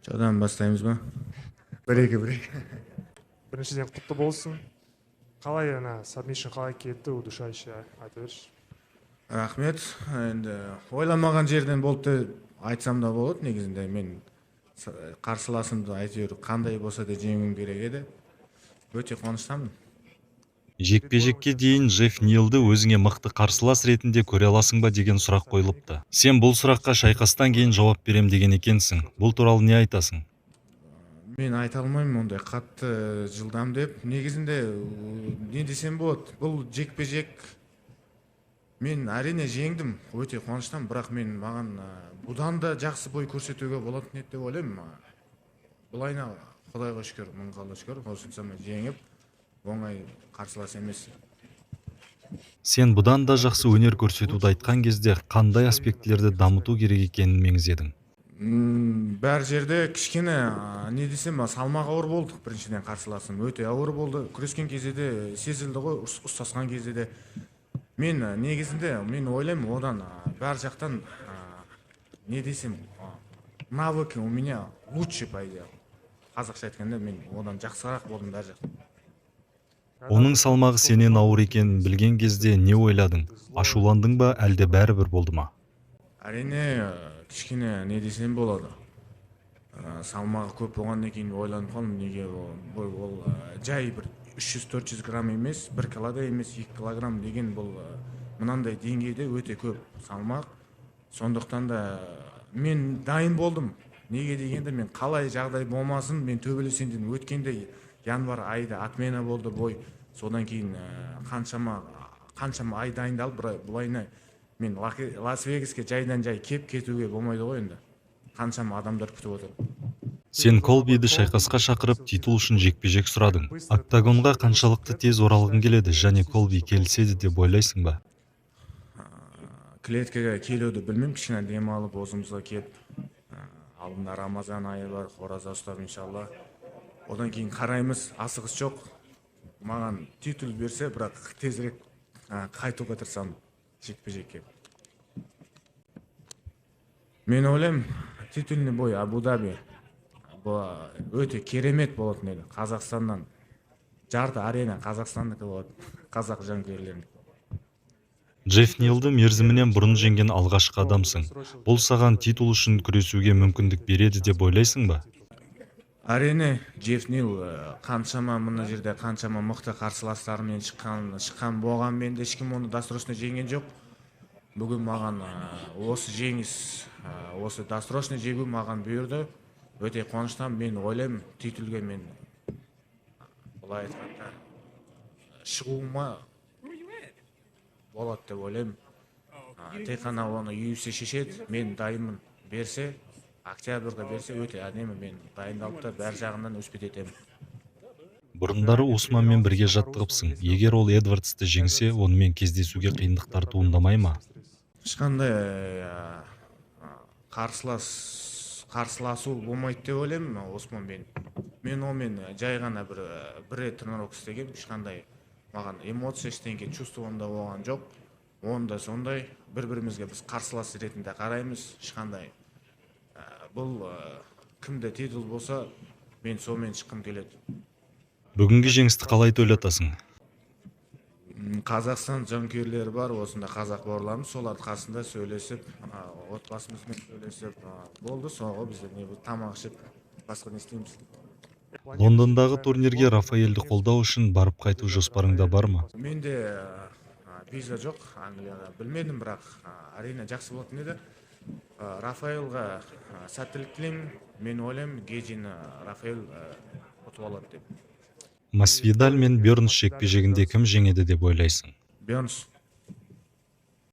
Жадан бастаймыз ба? Бір-екі. Біріншіден құтты болсын. Қалай сабмишн қалай кетті, удушающий айта берші. Рахмет. Енді ойламаған жерден болды деп айтсам да болады. Негізінде мен қарсыласымды әйтеуір қандай болса да жеңуім керек еді. Өте қуаныштамын. Жекпе-жекке дейін Джефф Нилді өзіңе мықты қарсылас ретінде көре аласың ба деген сұрақ қойылыпты. Сен бұл сұраққа шайқастан кейін жауап берем деген екенсің. Бұл туралы не айтасың? Мен айта алмаймын ондай қатты жылдам деп. Негізінде не десем болады? Бұл жекпе-жек мен әрине жеңдім. Өте қуаныштамын, бірақ маған бұдан да жақсы бой көрсетуге болатын еді деп ойлаймын. Бұлайна Құдайға шүкір, мыңға шүкір, осыншама жеңіп, оңай қарсылас емес. Сен бұдан да жақсы өнер көрсетуді айтқан кезде қандай аспектілерді дамыту керек екенін меңзедің? Бәр жерде кішкене не десем, салмағы ауыр болдық. Біріншіден қарсыласым өте ауыр болды. Күрескен кезде де сезілді ғой, ұстасқан кезде де. Мен негізінде мен ойлаймын, одан бәр жақтан не десем, навыки у меня лучше по идее. Қазақша айтқанда мен одан жақсырақ болдым бәр жақтан. Оның салмағы сенен ауыр екенін білген кезде не ойладың? Ашуландың ба, әлде бәрібір болды ма? Әрине, кішкене не десем болады. Салмағы көп болғаннан кейін ойланып қалдым, неге ол жай бір 300-400 грамм емес, 1 килода емес, 2 килограмм деген бұл мынандай деңгейде өте көп салмақ. Сондықтан да мен дайын болдым. Неге дегенде мен қалай жағдай болмасын, мен төбелесенден өткенде январ айда отмена болды бой. Содан кейін қаншама ай дайындалып, бұлайна мен Лас-Вегаске жайдан жай кеп кетуге болмайды ғой енді. Қаншама адамдар күтіп отыр. Сен Колбиді шайқасқа шақырып, титул үшін жекпе-жек сұрадың. Октагонға қаншалықты тез оралғың келеді және Колби келіседі деп ойлайсың ба? Клеткеге келуді білмеймін, кішкене демалып осымызға кеп. Алдында Рамазан айы бар, ораза ұстап иншалла. Одан кейін қараймыз, асығыс жоқ. Маған титул берсе, бірақ тезірек қайтуға тырысамын жекпе-жекке. Мен ойлаймын, титульный бой Абу-Даби өте керемет болатын еді. Қазақстаннан жарты арена Қазақстандікі болады, қазақ жанкүйерлерінің. Джефф Нилді мерзімінен бұрын жеңген алғашқы адамсың. Бұл саған титул үшін күресуге мүмкіндік береді деп ойлайсың ба? Әрине, Джефф Нил қаншама мына жерде қаншама мықты қарсыластарымен шыққан болған, мен де ешкім оны досрочно жеңген жоқ. Бүгін маған осы жеңіс, осы досрочно жегу маған бұйырды. Өте қуаныштамын. Мен ойлаймын, титулге мен былай айтқанда шығуыма болады деп ойлаймын. Тек қана оны UFC шешеді, мен дайынмын. Берсе, октябрьға берсе өте әдемі, мен дайындалып та бәр жағынан өспет етемін. Бұрындары Османмен бірге жаттығыпсың. Егер ол Эдвардсты жеңсе, онымен кездесуге қиындықтар туындамай ма? Ешқандай қарсыласу болмайды деп ойлаймын Османмен. Мен онымен жай ғана бір рет тренировка істеген, ешқандай маған эмоция ештеңе чувствованда болған жоқ. Онда сондай бір-бірімізге біз қарсылас ретінде қараймыз. Ешқандай бұл кімде титул болса, мен сонымен шыққым келеді. Бүгінгі жеңісті қалай тойлатасың? Қазақстан жанкүйерлері бар, осында қазақ бауырларымыз, солардың қасында сөйлесіп, отбасымызбен сөйлесіп, болды, соңғы біздер тамақ ішіп, басқа не істейміз. Лондондағы турнирге Рафаэльді қолдау үшін барып қайту жоспарыңда бар ма? Менде виза жоқ, Англияға білмедім, бірақ әрине жақсы болатын еді. Рафаэлға сәттілік тілеймін. Мен ойлаймын, Гейджин Рафаэл ұтып алады деп. Масвидаль мен Бёрнс жекпе-жегінде кім жеңеді деп ойлайсың? Бёрнс.